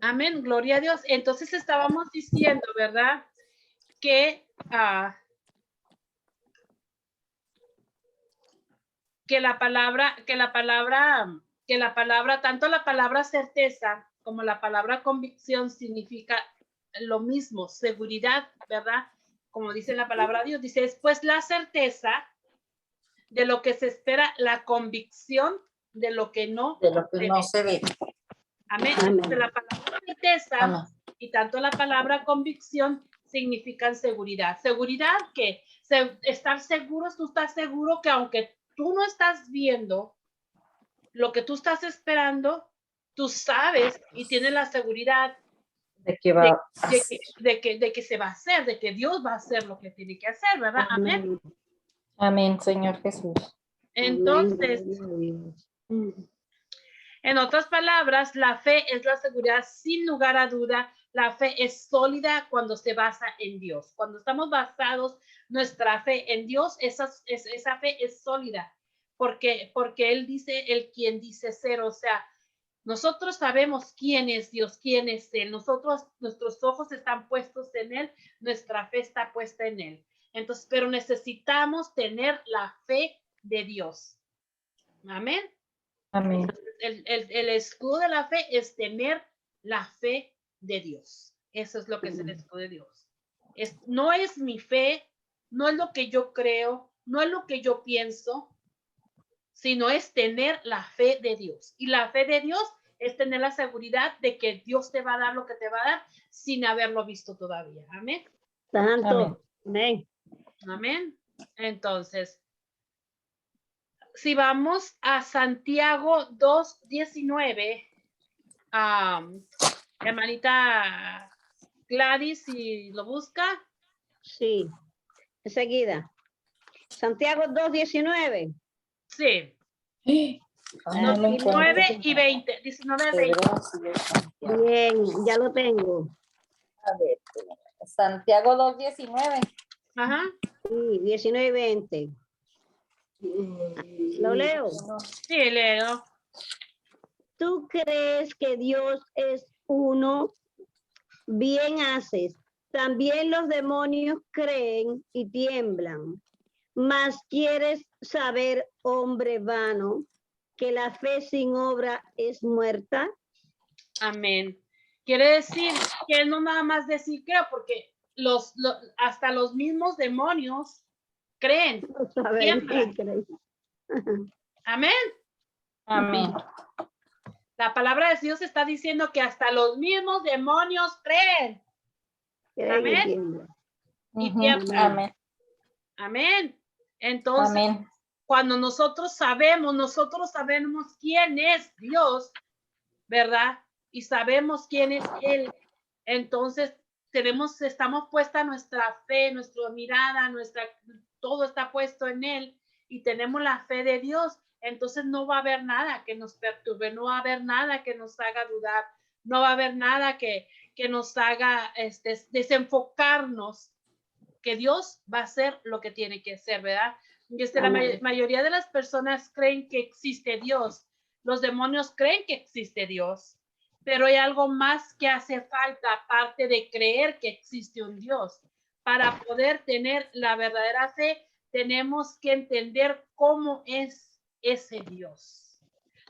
Amén, gloria a Dios. Entonces estábamos diciendo, ¿verdad? Que la palabra, tanto la palabra certeza como la palabra convicción significa lo mismo, seguridad, ¿verdad? Como dice la palabra de Dios, dice, es pues la certeza de lo que se espera, la convicción de lo que no se ve. Amén. Entonces, la palabra certeza Amén. Y tanto la palabra convicción significan seguridad. Seguridad que estar seguros, tú estás seguro que aunque tú no estás viendo lo que tú estás esperando, tú sabes y tienes la seguridad de que va a hacer. De que se va a hacer, de que Dios va a hacer lo que tiene que hacer, ¿verdad? Amén. Amén, Señor Jesús. Entonces, en otras palabras, la fe es la seguridad sin lugar a duda. La fe es sólida cuando se basa en Dios. Cuando estamos basados nuestra fe en Dios, esa fe es sólida. Porque Él dice, el quien dice ser, o sea, nosotros sabemos quién es Dios, quién es Él. Nuestros ojos están puestos en Él, nuestra fe está puesta en Él. Entonces, pero necesitamos tener la fe de Dios. Amén. Amén. El escudo de la fe es tener la fe de Dios. Eso es lo que es el escudo de Dios. No es mi fe, no es lo que yo creo, no es lo que yo pienso, sino es tener la fe de Dios. Y la fe de Dios es tener la seguridad de que Dios te va a dar lo que te va a dar sin haberlo visto todavía. Amén. Santo. Amén. Amén. Entonces, si vamos a Santiago 2:19, hermanita Gladys, si lo busca. Sí, enseguida. Santiago 2:19. Sí. 19 y 20. 19 20. Bien, ya lo tengo. A ver, Santiago 2:19. Ajá. Sí, 19 y 20. ¿Lo leo? Sí, leo. ¿Tú crees que Dios es uno? Bien haces. También los demonios creen y tiemblan. Mas quieres saber, hombre vano, que la fe sin obra es muerta. Amén. Quiere decir que no nada más decir creo, porque hasta los mismos demonios creen. Amén. Amén. La palabra de Dios está diciendo que hasta los mismos demonios creen. Amén. Y tiemblan. Amén. Amén. Entonces, amén. Cuando nosotros sabemos quién es Dios, ¿verdad? Y sabemos quién es Él. Entonces, estamos puesta nuestra fe, nuestra mirada, todo está puesto en Él y tenemos la fe de Dios. Entonces no va a haber nada que nos perturbe, no va a haber nada que nos haga dudar, no va a haber nada que nos haga desenfocarnos, que Dios va a hacer lo que tiene que hacer, ¿verdad? La mayoría de las personas creen que existe Dios, los demonios creen que existe Dios, pero hay algo más que hace falta aparte de creer que existe un Dios. Para poder tener la verdadera fe, tenemos que entender cómo es ese Dios.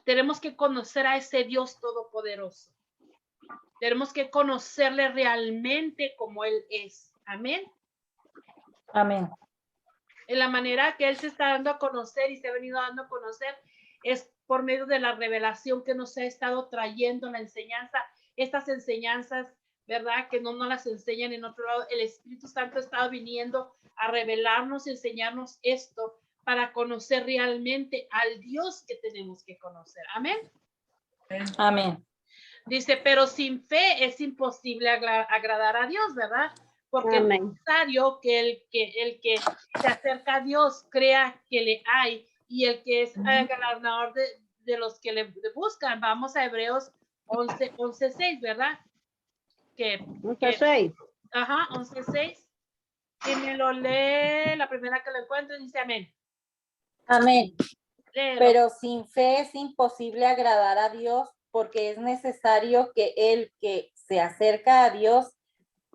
Tenemos que conocer a ese Dios todopoderoso. Tenemos que conocerle realmente como Él es. Amén. Amén. En la manera que Él se está dando a conocer y se ha venido dando a conocer es por medio de la revelación que nos ha estado trayendo la enseñanza, estas enseñanzas, ¿verdad? Que no las enseñan en otro lado. El Espíritu Santo ha estado viniendo a revelarnos y enseñarnos esto para conocer realmente al Dios que tenemos que conocer. Amén. Amén. Dice, pero sin fe es imposible agradar a Dios, ¿verdad? Porque es necesario que el que se acerca a Dios crea que le hay, y el que es galardonador de los que le buscan. Vamos a Hebreos 11:6, ¿verdad? 11:6. Ajá, 11:6. Y me lo lee la primera que lo encuentro y dice amén. Amén. Léelo. Pero sin fe es imposible agradar a Dios, porque es necesario que el que se acerca a Dios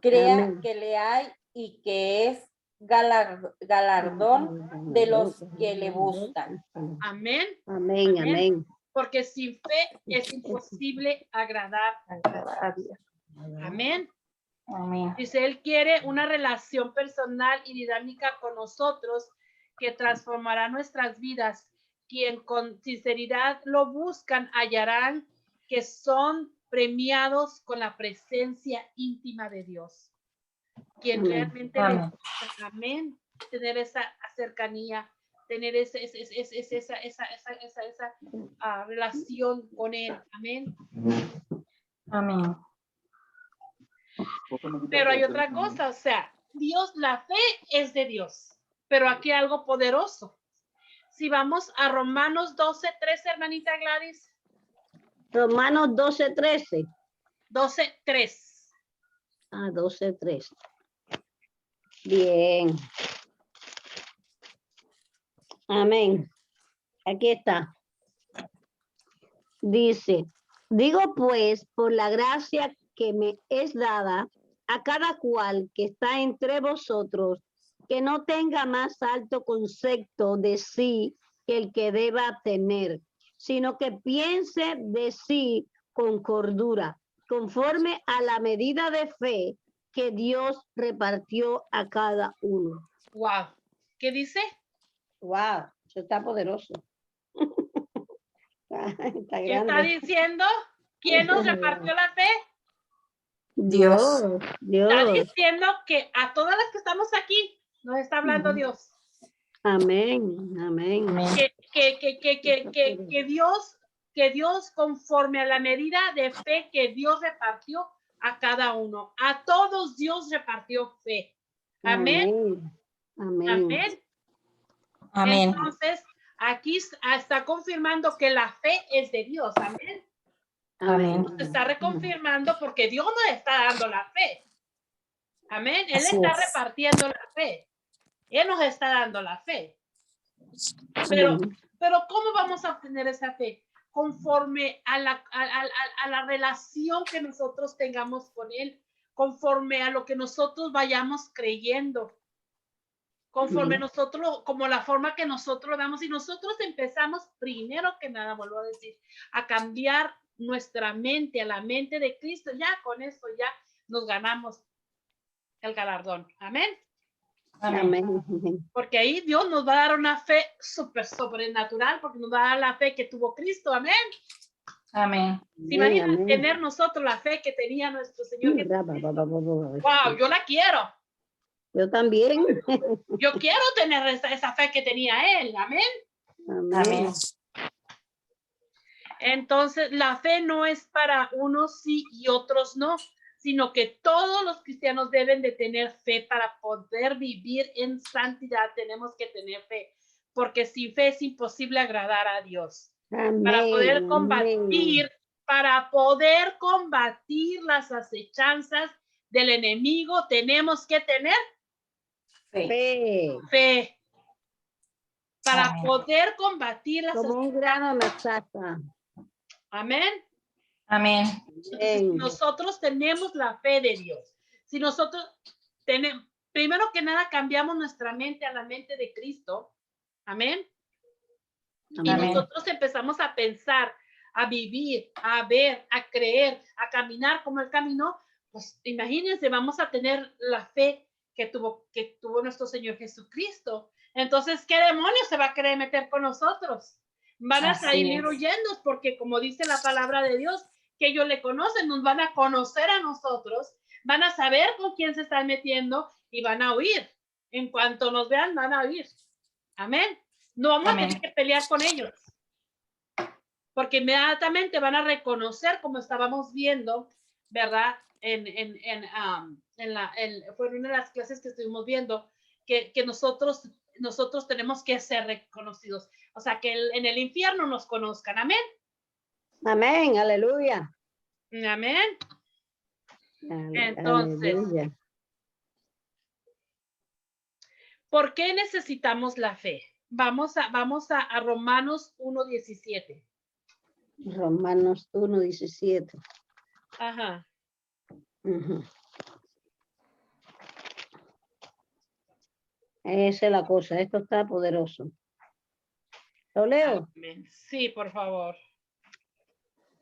crea Amén. que le hay y que es galardón de los que le buscan. Amén. Amén, Amén. amén. Porque sin fe es imposible agradar A Dios. Amén. Amén. Dice, Él quiere una relación personal y dinámica con nosotros que transformará nuestras vidas. Quien con sinceridad lo buscan hallarán que son premiados con la presencia íntima de Dios. Quien Amén. realmente le Amén. gusta, amén, tener esa cercanía, tener esa relación con Él, amén. Amén. Pero hay otra cosa, o sea, Dios, la fe es de Dios, pero aquí hay algo poderoso. Si vamos a Romanos 12:13, hermanita Gladys. Romanos 12:13. 12:3. 12:3. Bien. Amén. Aquí está. Dice, digo pues, por la gracia que me es dada a cada cual que está entre vosotros, que no tenga más alto concepto de sí que el que deba tener, sino que piense de sí con cordura, conforme a la medida de fe que Dios repartió a cada uno. Wow. ¿Qué dice? Wow, eso está poderoso. Está ¿Qué está grande. diciendo? ¿Quién nos repartió la fe? Dios. Está diciendo que a todas las que estamos aquí nos está hablando Dios. Amén, amén. Que Dios conforme a la medida de fe que Dios repartió a cada uno. A todos Dios repartió fe. Amén. Amén. Amén. Amén. Entonces, aquí está confirmando que la fe es de Dios. Amén. Amén. Se está reconfirmando porque Dios nos está dando la fe. Amén. Él Así está es. repartiendo la fe. Él nos está dando la fe. Pero ¿cómo vamos a obtener esa fe? Conforme a la relación que nosotros tengamos con Él, conforme a lo que nosotros vayamos creyendo, conforme nosotros, como la forma que nosotros lo damos, y nosotros empezamos, primero que nada, vuelvo a decir, a cambiar nuestra mente, a la mente de Cristo, ya con eso ya nos ganamos el galardón. Amén. Amén. Porque ahí Dios nos va a dar una fe súper sobrenatural, porque nos va a dar la fe que tuvo Cristo. Amén. Amén. ¿Se imaginan tener nosotros la fe que tenía nuestro Señor Jesucristo? Wow, yo la quiero. Yo también. Yo quiero tener esa fe que tenía Él. Amén. Amén. Entonces, la fe no es para unos sí y otros no, sino que todos los cristianos deben de tener fe para poder vivir en santidad. Tenemos que tener fe, porque sin fe es imposible agradar a Dios. Amén. Para poder combatir las acechanzas del enemigo, tenemos que tener fe. Para poder combatir las como un grano de mostaza. Amén. Amén. Entonces, nosotros tenemos la fe de Dios. Si nosotros tenemos, primero que nada, cambiamos nuestra mente a la mente de Cristo. Amén. Y nosotros empezamos a pensar, a vivir, a ver, a creer, a caminar como Él caminó. Pues imagínense, vamos a tener la fe que tuvo nuestro Señor Jesucristo. Entonces, ¿qué demonio se va a querer meter con nosotros? Van a salir huyendo, porque como dice la palabra de Dios, que ellos le conocen, nos van a conocer a nosotros, van a saber con quién se están metiendo y van a huir. En cuanto nos vean, van a huir. Amén. No vamos a tener que pelear con ellos, porque inmediatamente van a reconocer, como estábamos viendo, ¿verdad? Fue una de las clases que estuvimos viendo, que nosotros tenemos que ser reconocidos. O sea, que en el infierno nos conozcan. Amén. Amén, aleluya. Amén. Entonces, aleluya. ¿Por qué necesitamos la fe? Vamos a Romanos 1:17. Romanos 1:17. Ajá. Ujú. Esa es la cosa, esto está poderoso. ¿Lo leo? Amén. Sí, por favor.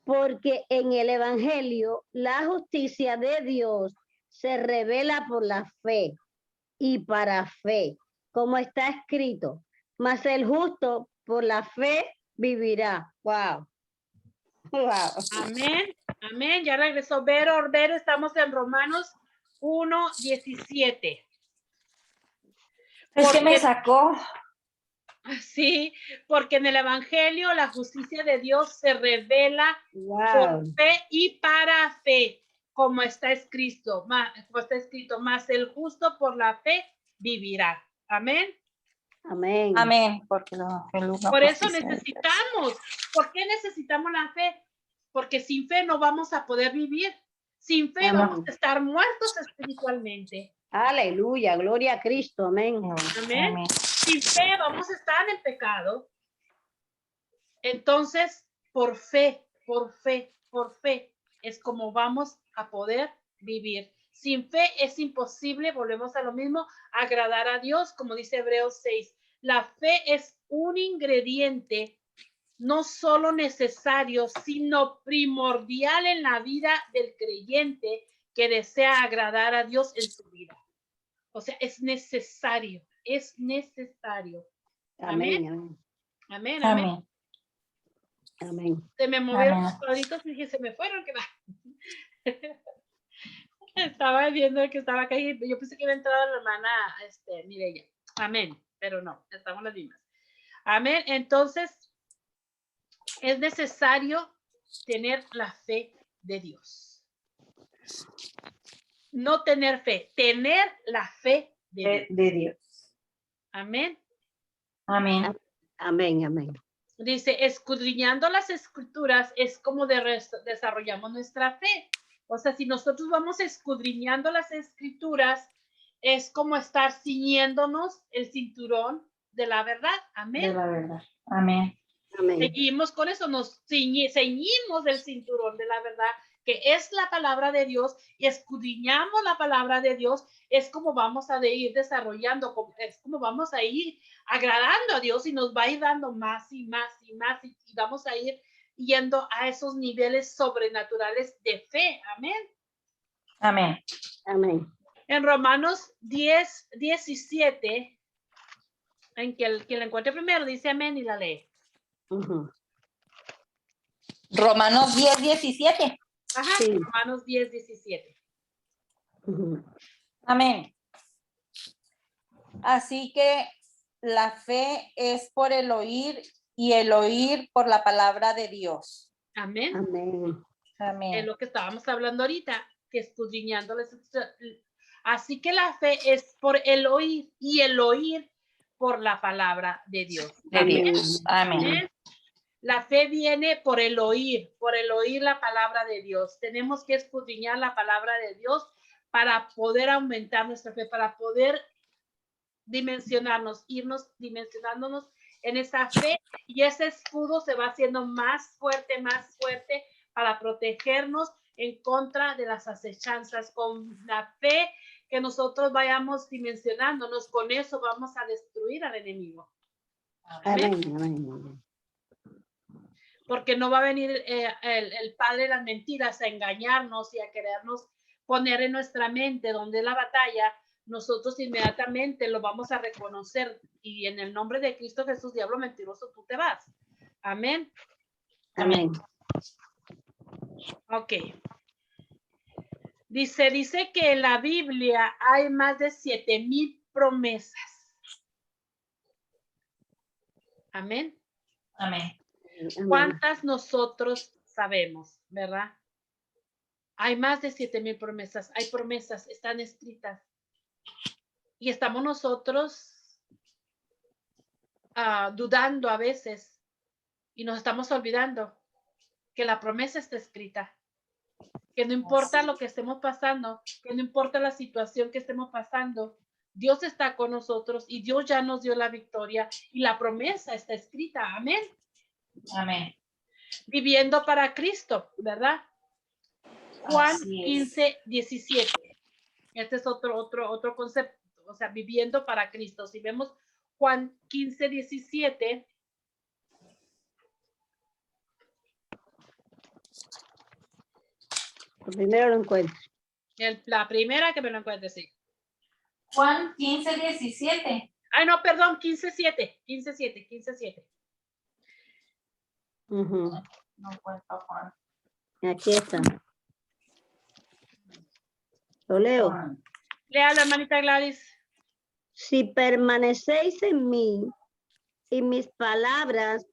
Porque en el Evangelio la justicia de Dios se revela por la fe y para fe, como está escrito, mas el justo por la fe vivirá. Wow. Wow. Amén. Amén. Ya regresó Vero. Vero, estamos en Romanos 1:17. Es que me Porque- sacó. Sí, porque en el Evangelio la justicia de Dios se revela Wow. por fe y para fe, como está escrito, más el justo por la fe vivirá. Amén. Amén. Amén. Porque Por eso necesitamos. ¿Por qué necesitamos la fe? Porque sin fe no vamos a poder vivir. Sin fe Amén. vamos a estar muertos espiritualmente. Aleluya, gloria a Cristo, amén. Amén. Amén. Sin fe vamos a estar en pecado. Entonces, por fe es como vamos a poder vivir. Sin fe es imposible, volvemos a lo mismo, agradar a Dios, como dice Hebreos 6. La fe es un ingrediente no solo necesario, sino primordial en la vida del creyente que desea agradar a Dios en su vida. O sea, es necesario, es necesario. Amén, amén, Amén, amén. Amén. amén. Se me movieron Amén. los cuadritos y dije, se me fueron, ¿qué va? Estaba viendo que estaba acá y yo pensé que iba a entrar la hermana Mireya. Amén, pero no, estamos las mismas. Amén, entonces es necesario tener la fe de Dios. No tener fe, tener la fe de Dios. De Dios. Amén. Amén. Amén, amén. Dice, escudriñando las escrituras es como desarrollamos nuestra fe. O sea, si nosotros vamos escudriñando las escrituras, es como estar ciñéndonos el cinturón de la verdad. Amén. De la verdad. Amén. Amén. Seguimos con eso, nos ceñimos del cinturón de la verdad, que es la palabra de Dios, y escudriñamos la palabra de Dios, es como vamos a ir desarrollando, es como vamos a ir agradando a Dios y nos va a ir dando más y más y más, y vamos a ir yendo a esos niveles sobrenaturales de fe. Amén. Amén. Amén. En Romanos 10:17, en que el que la encuentre primero dice amén y la lee. Ujú. Romanos 10:17. Ajá, Sí. Romanos 10:17. Ujú. Amén. Así que la fe es por el oír y el oír por la palabra de Dios. Amén. Amén. Es Amén. lo que estábamos hablando ahorita, que escudriñando. Así que la fe es por el oír y el oír por la palabra de Dios. De Amén. Dios. Amén. Amén. La fe viene por el oír la palabra de Dios. Tenemos que escudriñar la palabra de Dios para poder aumentar nuestra fe, para poder irnos dimensionándonos en esa fe, y ese escudo se va haciendo más fuerte para protegernos en contra de las acechanzas. Con la fe que nosotros vayamos dimensionándonos, con eso vamos a destruir al enemigo. Amén. Amén. Porque no va a venir el padre de las mentiras a engañarnos y a querernos poner en nuestra mente donde es la batalla. Nosotros inmediatamente lo vamos a reconocer, y en el nombre de Cristo Jesús, diablo mentiroso, tú te vas. Amén. Amén. Ok. Dice que en la Biblia hay más de 7,000 promesas. Amén. Amén. ¿Cuántas nosotros sabemos, verdad? Hay más de 7,000 promesas. Hay promesas, están escritas. Y estamos nosotros dudando a veces, y nos estamos olvidando que la promesa está escrita. Que no importa lo que estemos pasando, que no importa la situación que estemos pasando, Dios está con nosotros y Dios ya nos dio la victoria y la promesa está escrita. Amén. Amén. Viviendo para Cristo, ¿verdad? Juan Así es. 15, 17. Este es otro concepto, o sea, viviendo para Cristo. Si vemos Juan 15, 17. Primero lo encuentro. La primera que me lo encuentre, sí. Juan 15, 17. Ay, no, perdón, 15, 7. 15, 7, 15, 7. Ujú. No cuenta Juan. Aquí está. Lo leo. Juan. Lea la hermanita Gladys. Si permanecéis en mí y mis palabras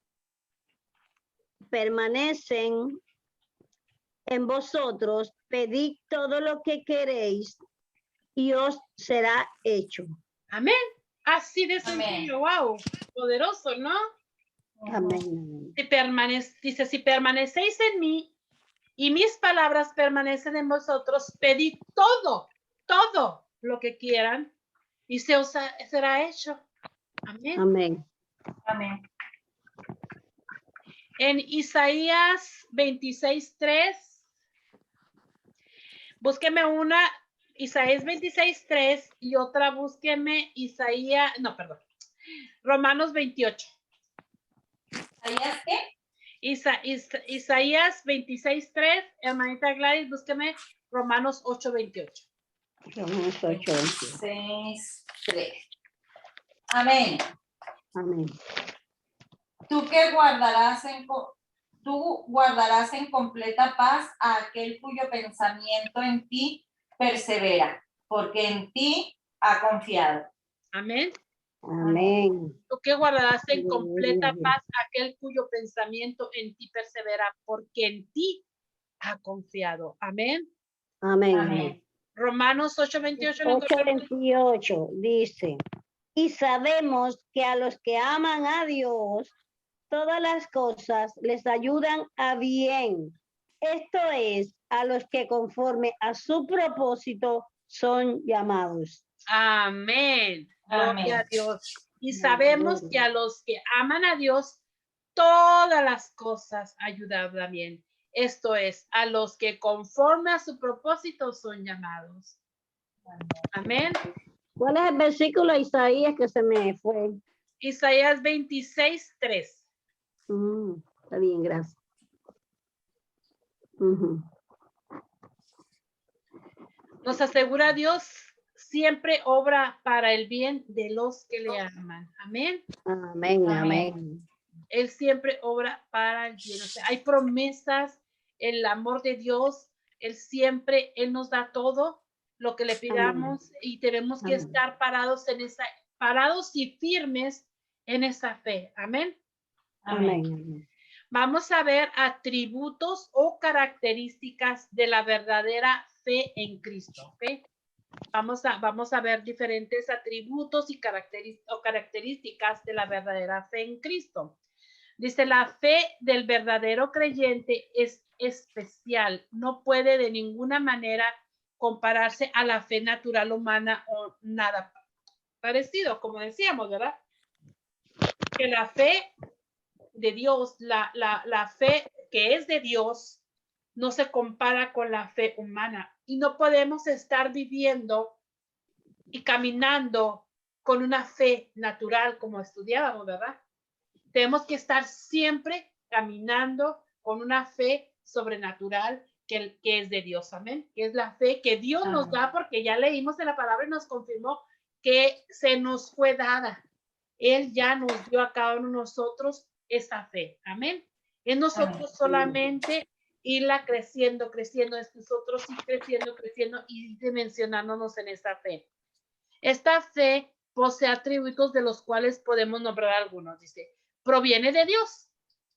permanecen en vosotros, pedid todo lo que queréis y os será hecho. Amén. Así de Amén. sencillo, wow, poderoso, ¿no? Amén. Dice, si permanecéis en mí y mis palabras permanecen en vosotros, pedid todo lo que quieran y se os será hecho. Amén. Amén. Amén. En Isaías 26:3, búsqueme una, Isaías 26:3 y otra búsqueme Romanos 28. ¿Sabías qué? Isaías 26:3, hermanita Gladys, búsqueme Romanos 8:28. Romanos 8, 6, 3. Amén. Amén. Tú guardarás en completa paz a aquel cuyo pensamiento en ti persevera, porque en ti ha confiado. Amén. Amén. Tú que guardarás en Gloria completa a Dios. paz aquel cuyo pensamiento en ti persevera, porque en ti ha confiado. Amén. Amén. Amén. Romanos 8:28. ¿lo encontramos? 8:28 dice, y sabemos que a los que aman a Dios, todas las cosas les ayudan a bien. Esto es, a los que conforme a su propósito son llamados. Amén. Gloria Amén. a Dios. Y Amén. sabemos que a los que aman a Dios, todas las cosas ayudan a bien. Esto es, a los que conforme a su propósito son llamados. Amén. ¿Cuál es el versículo de Isaías que se me fue? Isaías 26:3. Está bien, gracias. Ujú. Nos asegura Dios siempre obra para el bien de los que le aman. Amén. Amén, amén. Él siempre obra para el bien. O sea, hay promesas, el amor de Dios, Él nos da todo lo que le pidamos y tenemos que Amén. estar parados y firmes en esa fe. Amén. Amén. Amén. Vamos a ver atributos o características de la verdadera fe en Cristo. ¿Ok? Vamos a ver diferentes atributos y características de la verdadera fe en Cristo. Dice, la fe del verdadero creyente es especial, no puede de ninguna manera compararse a la fe natural humana o nada parecido, como decíamos, ¿verdad? Que la fe de Dios, la fe que es de Dios, no se compara con la fe humana y no podemos estar viviendo y caminando con una fe natural como estudiábamos, ¿verdad? Tenemos que estar siempre caminando con una fe sobrenatural que es de Dios, amén, que es la fe que Dios nos da, porque ya leímos en la palabra y nos confirmó que se nos fue dada. Él ya nos dio a cada uno de nosotros esa fe, amén. Es nosotros solamente irla creciendo, es nosotros ir creciendo y dimensionándonos en esa fe. Esta fe posee atributos de los cuales podemos nombrar algunos, dice. Proviene de Dios.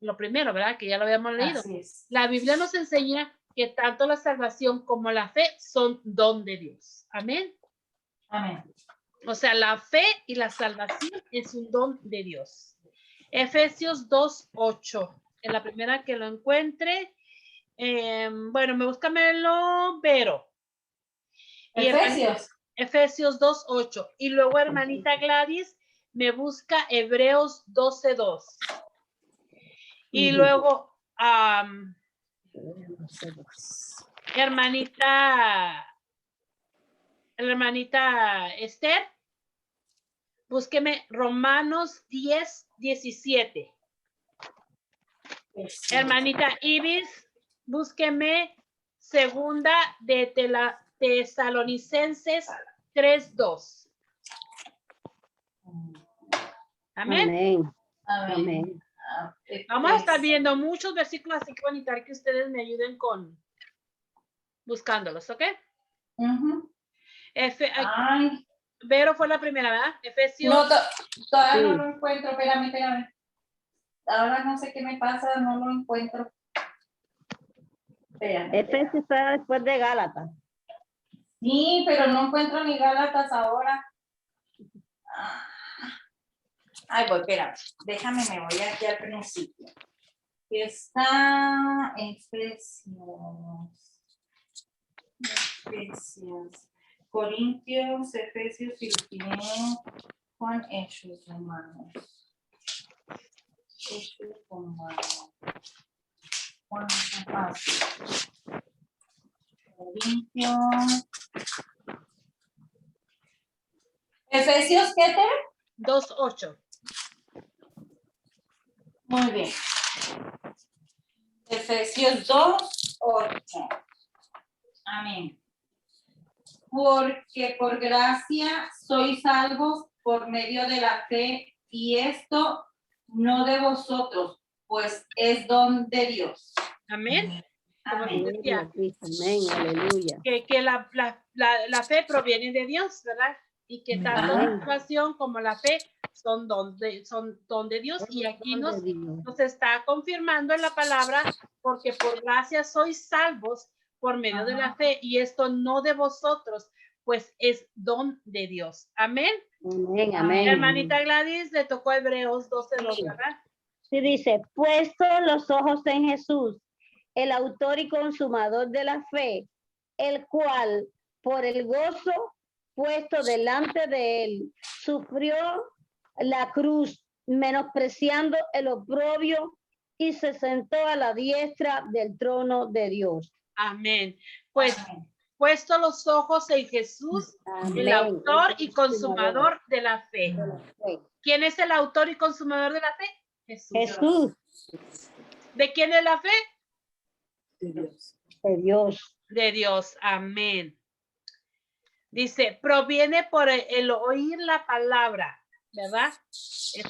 Lo primero, ¿verdad? Que ya lo habíamos leído. La Biblia nos enseña que tanto la salvación como la fe son don de Dios. Amén. Amén. O sea, la fe y la salvación es un don de Dios. Efesios 2:8. En la primera que lo encuentre. Bueno, me búscamelo, Vero. Efesios 2:8. Y luego, hermanita Gladys, me busca Hebreos 12:2. Y luego am, hermanita Esther, búsqueme Romanos 10:17. Hermanita Ibis, búsqueme segunda de Tesalonicenses 3:2. Amén. Amén. Amén. Amén. Vamos a estar viendo muchos versículos, así que voy a necesitar que ustedes me ayuden con buscándolos, ¿ok? Ujú. Ay, Vero fue la primera, ¿verdad? Efesios. no, todavía Sí. no lo encuentro. Espérame. Ahora no sé qué me pasa, no lo encuentro. Espérame. Efesios está después de Gálatas. Sí, pero no encuentro ni Gálatas ahora. Ah. Ay, voy, espera. Déjame, me voy aquí al principio. Está Efesios, Corintios, Efesios, Filipenses, Juan, Hechos, Romanos. Hechos, Romanos. Juan, Corintios. Efesios, ¿qué te? 2:8. Muy bien. Efesios 2:8. Amén. Porque por gracia sois salvos por medio de la fe, y esto no de vosotros, pues es don de Dios. Amén. Como Amén. les decía, Amén, aleluya. que la fe proviene de Dios, ¿verdad? Y que tanto la salvación como la fe son don de Dios. Y aquí nos está confirmando en la palabra, porque por gracia sois salvos por medio de la fe, y esto no de vosotros, pues es don de Dios. Amén. Amén, amén. Hermanita Gladys, le tocó Hebreos 12:2, ¿verdad? Sí, dice, puesto los ojos en Jesús, el autor y consumador de la fe, el cual por el gozo puesto delante de él sufrió la cruz, menospreciando el oprobio, y se sentó a la diestra del trono de Dios. Amén. Pues puesto los ojos en Jesús, el autor y consumador de la fe. ¿Quién es el autor y consumador de la fe? Jesús. ¿De quién es la fe? De Dios. De Dios. Amén. Dice, proviene por el oír la palabra, ¿verdad? Es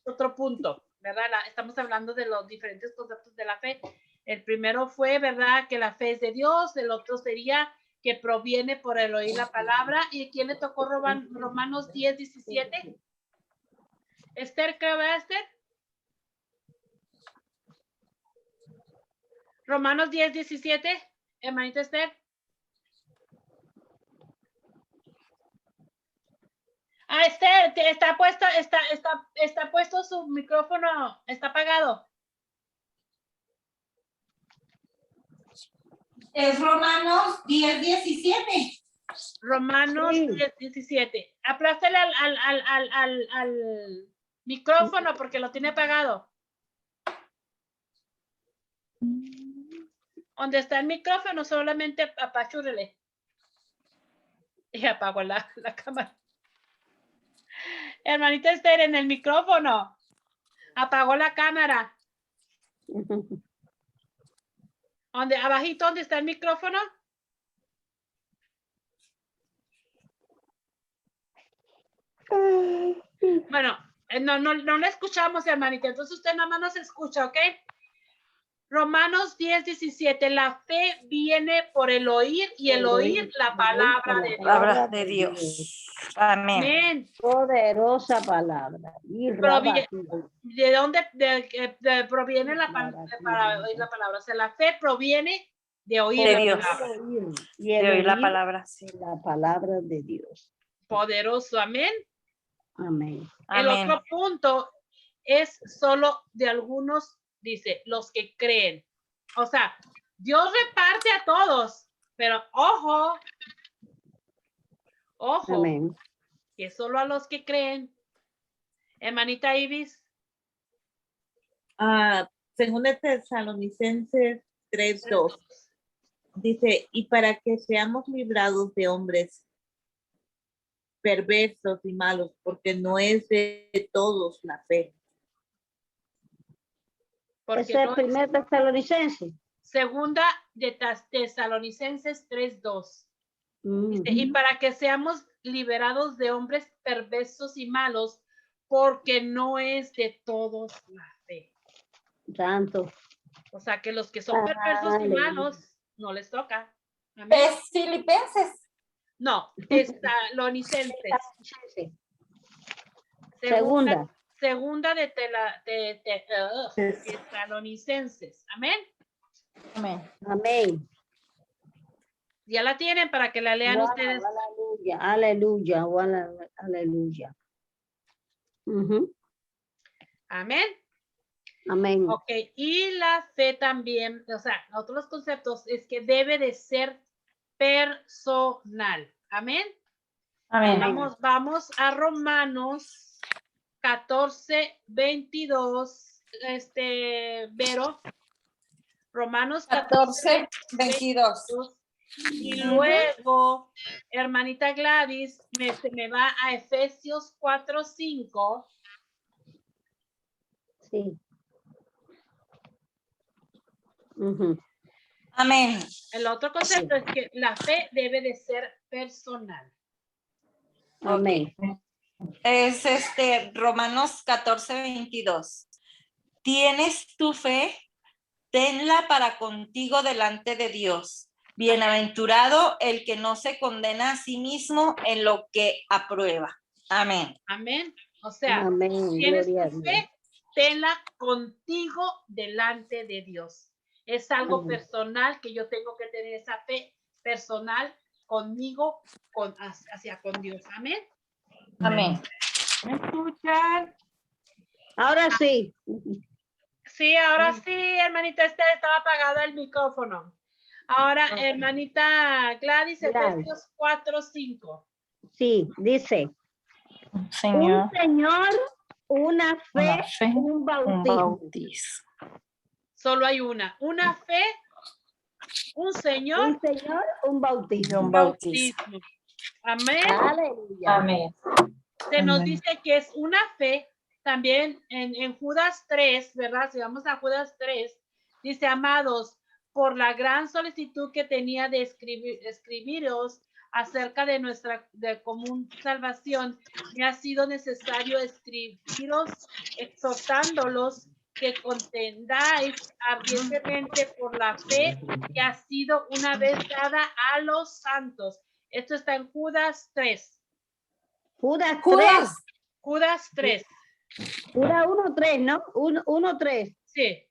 otro punto, ¿verdad? Estamos hablando de los diferentes conceptos de la fe. El primero fue, ¿verdad? Que la fe es de Dios. El otro sería que proviene por el oír la palabra. ¿Y quién le tocó Romanos 10:17? Esther, ¿qué va a Esther? Romanos 10:17, hermanita Esther. Esther, está puesto su micrófono, está apagado. Es Romanos 10:17. Romanos 10:17. Aplástale al micrófono porque lo tiene apagado. Donde está el micrófono, solamente apachúrele. Y apagó la cámara. Hermanita Esther, en el micrófono. Apagó la cámara. Abajito, ¿dónde está el micrófono? Bueno, no la escuchamos, hermanita. Entonces usted nada más nos escucha, ¿ok? Romanos 10:17. La fe viene por el oír, y el oír la palabra de Dios. Palabra de Dios. Amén. Amén. Poderosa palabra. ¿De dónde proviene para oír la palabra? O sea, la fe proviene de oír De la Dios. palabra. De oír la palabra, sí. La palabra de Dios. Poderoso, amén. Amén. El Amén. otro punto es solo de algunos, dice, los que creen. O sea, Dios reparte a todos, pero ojo, Amén. que solo a los que creen. Hermanita Ibis. según de Tesalonicenses 3:2, dice, y para que seamos librados de hombres perversos y malos, porque no es de todos la fe. Porque Ese es no el es- 1 Tesalonicenses. segunda de Tesalonicenses 3:2. Mm. Dice, y para que seamos liberados de hombres perversos y malos, porque no es de todos la fe. Santo. O sea, que los que son perversos y Aleluya. malos, no les toca. Amén. Es Filipenses. No, Tesalonicenses. Tesalonicenses. Segunda, Segunda. segunda de Tesalonicenses. Amén. Amén. Amén. Ya la tienen para que la lean Wow, ustedes. aleluya, aleluya, aleluya. Ujú. Amén. Amén. Ok, y la fe también, o sea, otros conceptos es que debe de ser personal. Amén. Amén. Vamos a Romanos 14:22. Vero. Romanos 14, 22. Y luego, hermanita Gladys, se me va a Efesios 4:5. Sí. Ujú. Amén. El otro concepto es que la fe debe de ser personal. Amén. Es Romanos 14, 22. ¿Tienes tu fe? Tenla para contigo delante de Dios. Bienaventurado el que no se condena a sí mismo en lo que aprueba. Amén. Amén. O sea, Amén. tienes Gloria a tu Dios. fe, tenla contigo delante de Dios. Es algo Amén. personal que yo tengo que tener esa fe personal conmigo, hacia con Dios. Amén. Amén. ¿Me escuchan? Ahora sí. Sí, ahora sí, hermanita Esther, estaba apagado el micrófono. Ahora, hermanita Gladys, Gladys. Efesios 4:5. Sí, dice. Señor. Un Señor, una Una fe, fe, un un bautismo. bautismo. Solo hay una fe, un Señor, Un Señor, un bautismo. Un bautismo. Amén. Aleluya. Amén. Se nos Amén. dice que es una fe, también en Judas 3, ¿verdad? Si vamos a Judas 3, dice, amados, por la gran solicitud que tenía de escribiros acerca de nuestra común salvación, me ha sido necesario escribiros exhortándolos que contendáis ardientemente por la fe que ha sido una vez dada a los santos. Esto está en Judas 3. Judas 3. Judas. Judas 3. Judas 1:3, ¿no? 1:3. Sí.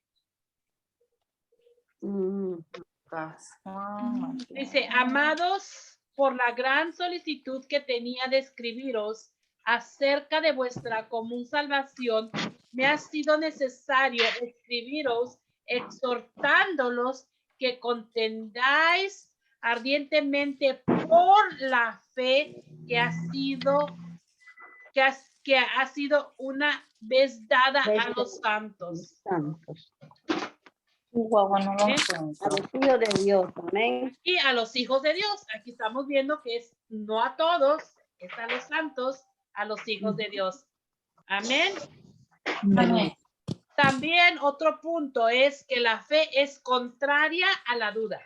Dice, amados, por la gran solicitud que tenía de escribiros acerca de vuestra común salvación, me ha sido necesario escribiros exhortándolos que contendáis ardientemente por la fe que ha sido una vez dada a los santos. Santos. Guagua, no lo ¿Eh? A los hijos de Dios. Amén. Y a los hijos de Dios. Aquí estamos viendo que es no a todos, es a los santos, a los hijos de Dios. Amén. Amén. También otro punto es que la fe es contraria a la duda.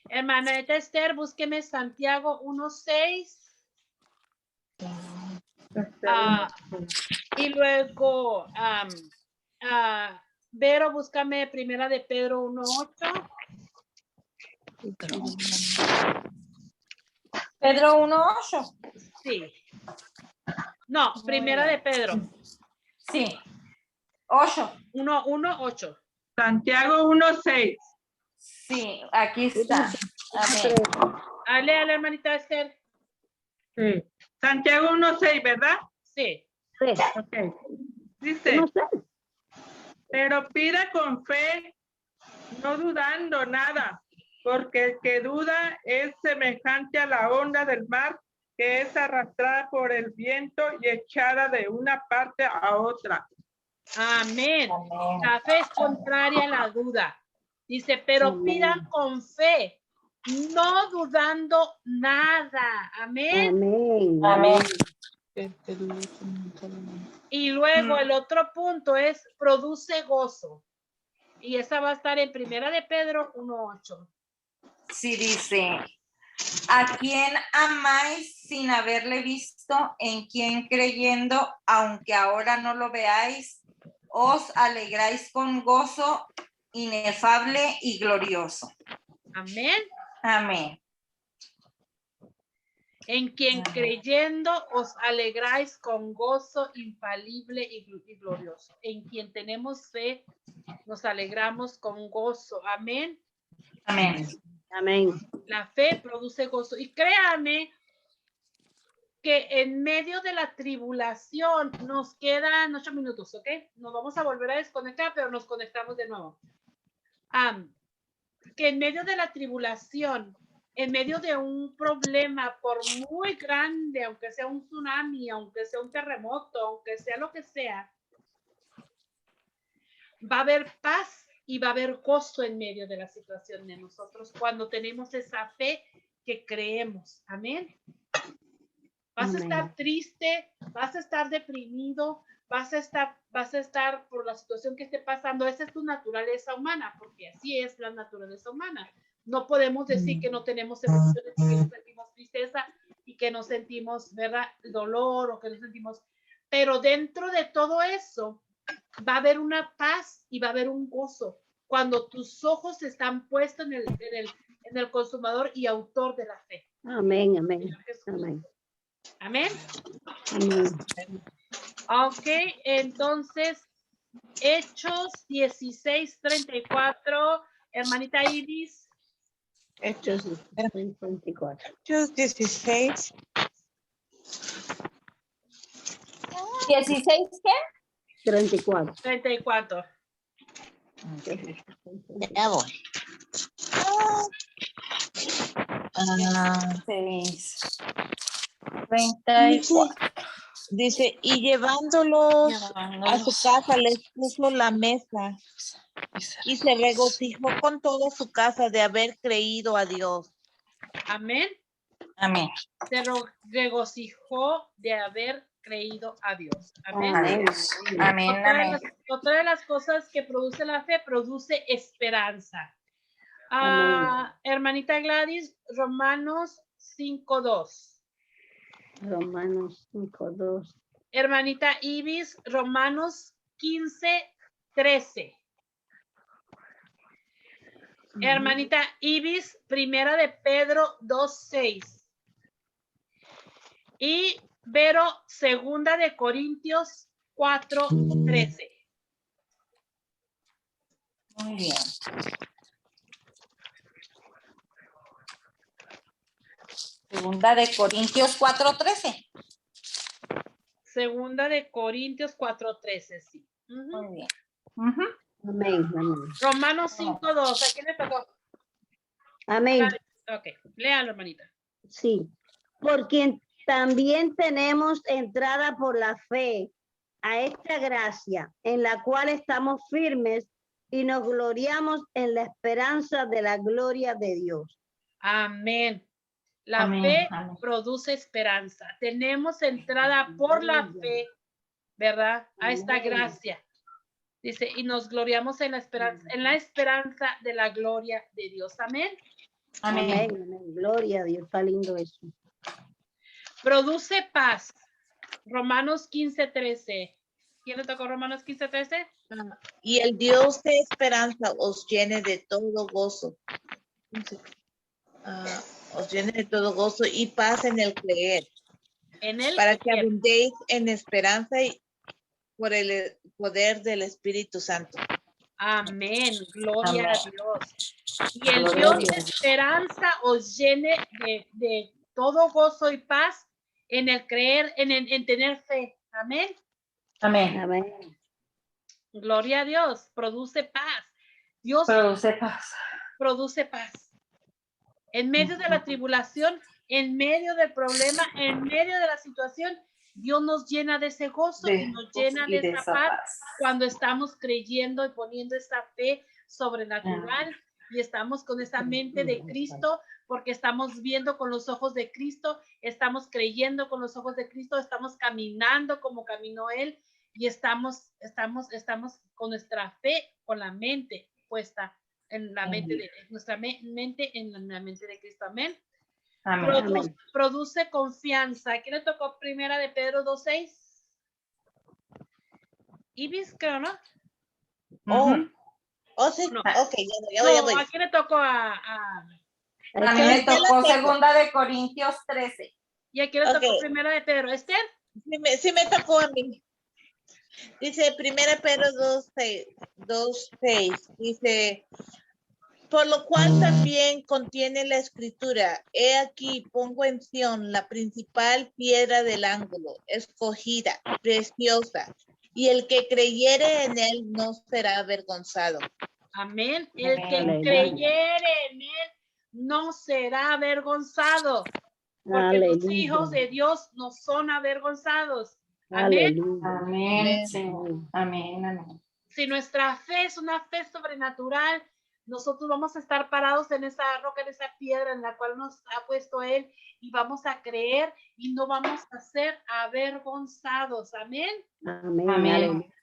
Hermana Esther, búsqueme Santiago 1:6. Y luego, Vero, búscame primera de Pedro 1:8. Pedro 1:8. Sí. No, primera de Pedro. Sí. 8. 1:8. Santiago 1:6. Sí, aquí está. Amén. Léale, hermanita Esther. Sí. Santiago 1:6, ¿verdad? Sí. Ok. Dice, No sé. pero pida con fe, no dudando nada, porque el que duda es semejante a la onda del mar que es arrastrada por el viento y echada de una parte a otra. Amén. Amén. La fe es contraria a la duda. Dice, pero Amén. pidan con fe, no dudando nada. Amén. Amén. Amén. Y luego el otro punto es produce gozo. Y esa va a estar en Primera de Pedro 1:8. Sí, dice, ¿a quién amáis sin haberle visto? ¿En quién creyendo, aunque ahora no lo veáis, os alegráis con gozo inefable y glorioso? Amén. Amén. En quien Amén. creyendo os alegráis con gozo infalible y glorioso. En quien tenemos fe, nos alegramos con gozo. Amén. Amén. Amén. La fe produce gozo. Y créame que en medio de la tribulación nos quedan 8 minutos, ¿ok? Nos vamos a volver a desconectar, pero nos conectamos de nuevo. Que en medio de la tribulación, en medio de un problema, por muy grande, aunque sea un tsunami, aunque sea un terremoto, aunque sea lo que sea, va a haber paz y va a haber gozo en medio de la situación de nosotros cuando tenemos esa fe que creemos. Amén. Vas a estar triste, vas a estar deprimido, vas a estar por la situación que esté pasando. Esa es tu naturaleza humana, porque así es la naturaleza humana. No podemos decir que no tenemos emociones, que no sentimos tristeza y que no sentimos, ¿verdad?, dolor o que no sentimos. Pero dentro de todo eso va a haber una paz y va a haber un gozo cuando tus ojos están puestos en el consumador y autor de la fe. Amén. Amén. Amén. Amén. Amén. Ok, entonces, Hechos 16:34, hermanita Iris. Hechos 24. 16. 16, ¿qué? 34. 34. Ya voy. 34. Dice, y llevándolos a su casa les puso la mesa y se regocijó con toda su casa de haber creído a Dios. Amén. Amén. Se regocijó de haber creído a Dios. Amén. Amén. Amén. Amén. Otra de las cosas que produce la fe, produce esperanza. Hermanita Gladys, Romanos 5:2. Romanos 5:2. Hermanita Ibis, Romanos 15:13. Hermanita Ibis, Primera de Pedro 2:6. Y Vero, Segunda de Corintios 4:13. Muy bien. Segunda de Corintios 4:13. Segunda de Corintios 4:13, sí. Muy bien. Amén. Amén. Romanos 5:2. ¿A quién le tocó? Amén. Ok, léalo, hermanita. Sí. Por quien también tenemos entrada por la fe a esta gracia, en la cual estamos firmes y nos gloriamos en la esperanza de la gloria de Dios. Amén. La Amén, fe amén. produce esperanza. Tenemos entrada por la fe, ¿verdad? A esta Amén. gracia. Dice, y nos gloriamos en la esperanza de la gloria de Dios. Amén. Amén. Amén. Amén. Gloria a Dios. Está lindo eso. Produce paz. Romanos 15:13. ¿Quién le tocó Romanos 15:13? Y el Dios de esperanza os llene de todo gozo. Os llene de todo gozo y paz en el creer, En él. para que abundéis en esperanza y por el poder del Espíritu Santo. Amén. Gloria Amén. a Dios. Y el Gloria Dios a de Dios. esperanza os llene de todo gozo y paz en el creer, en tener fe. Amén. Amén. Amén. Gloria a Dios. Produce paz. Dios Produce paz. produce paz. En medio de la tribulación, en medio del problema, en medio de la situación, Dios nos llena de ese gozo y nos llena de esa paz cuando estamos creyendo y poniendo esa fe sobrenatural y estamos con esa mente de Cristo, porque estamos viendo con los ojos de Cristo, estamos creyendo con los ojos de Cristo, estamos caminando como caminó Él y estamos con nuestra fe, con la mente puesta en la mente de nuestra mente en la mente de Cristo. Amén. Produce confianza. ¿Quién le tocó primera de Pedro 2:6? Ibis, creo, ¿no? Sí. No. Ok, ya voy. ¿A quién le tocó a mí me tocó segunda de Corintios 13. ¿Y a quién le tocó primera de Pedro? ¿Esther? Sí me tocó a mí. Dice primera Pedro 2:6. Dice, por lo cual también contiene la escritura. He aquí, pongo en Sión la principal piedra del ángulo, escogida, preciosa, y el que creyere en él no será avergonzado. Amén. El que creyere en él no será avergonzado. Porque los hijos de Dios no son avergonzados. Amén. Amén. Señor. Amén. Si nuestra fe es una fe sobrenatural, nosotros vamos a estar parados en esa roca, en esa piedra en la cual nos ha puesto Él y vamos a creer y no vamos a ser avergonzados. Amén. Amén.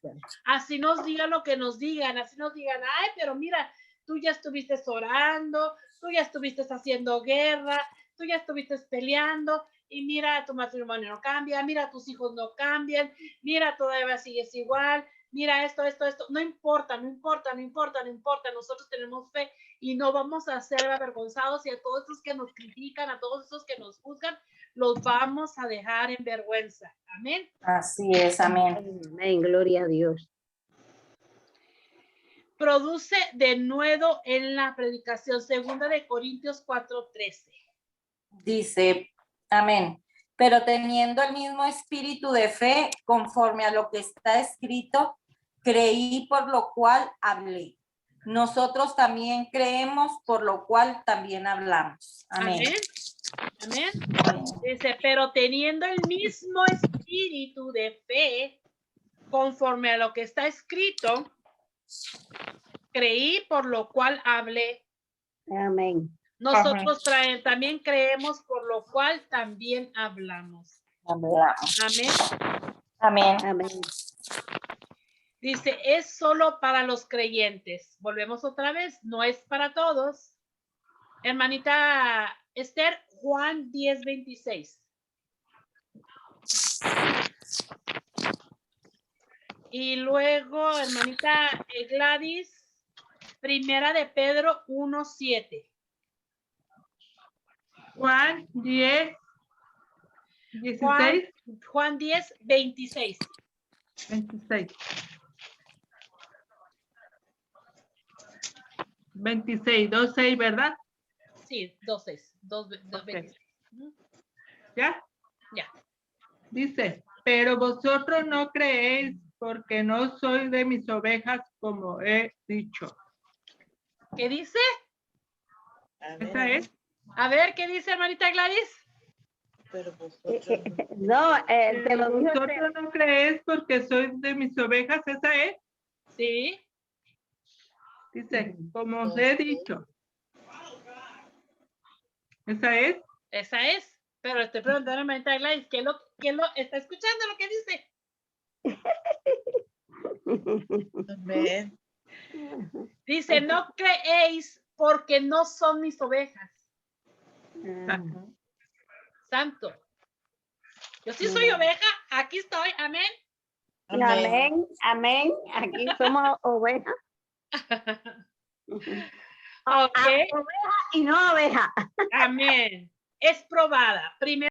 Así nos digan lo que nos digan, así nos digan, ay, pero mira, tú ya estuviste orando, tú ya estuviste haciendo guerra, tú ya estuviste peleando y mira, tu matrimonio no cambia, mira, tus hijos no cambian, mira, todavía sigues igual. Mira esto, no importa, nosotros tenemos fe y no vamos a ser avergonzados y a todos esos que nos critican, a todos esos que nos juzgan, los vamos a dejar en vergüenza. Amén. Así es, amén. Amén, gloria a Dios. Produce de nuevo en la predicación, segunda de Corintios 4:13. Dice, amén. Pero teniendo el mismo espíritu de fe, conforme a lo que está escrito, creí, por lo cual hablé. Nosotros también creemos, por lo cual también hablamos. Amén. Amén. Dice, pero teniendo el mismo espíritu de fe, conforme a lo que está escrito, creí, por lo cual hablé. Amén. Nosotros también creemos, por lo cual también hablamos. Amén. Amén. Amén. Dice, es solo para los creyentes. Volvemos otra vez, no es para todos. Hermanita Esther, Juan 10:26. Y luego, hermanita Gladys, primera de Pedro 1:7. Juan 10:16. Juan 10:26. 26. 26, 2:6, ¿verdad? Sí, 2:26. ¿Ya? Ya. Dice, pero vosotros no creéis porque no soy de mis ovejas, como he dicho. ¿Qué dice? ¿Esa es? A ver, ¿qué dice hermanita Gladys? Pero vosotros No, te lo dijo Vosotros no creéis porque soy de mis ovejas, ¿esa es? Sí. Dice, como os he dicho. ¿Esa es? Esa es. Pero estoy preguntando a hermanita Gladys, ¿qué lo está escuchando lo que dice? Amén. Dice, no creéis porque no son mis ovejas. Santo. Yo sí soy oveja, aquí estoy, amén. Amén, amén. Aquí somos ovejas. Ok. Oveja y no oveja. Amén. Es probada. Primero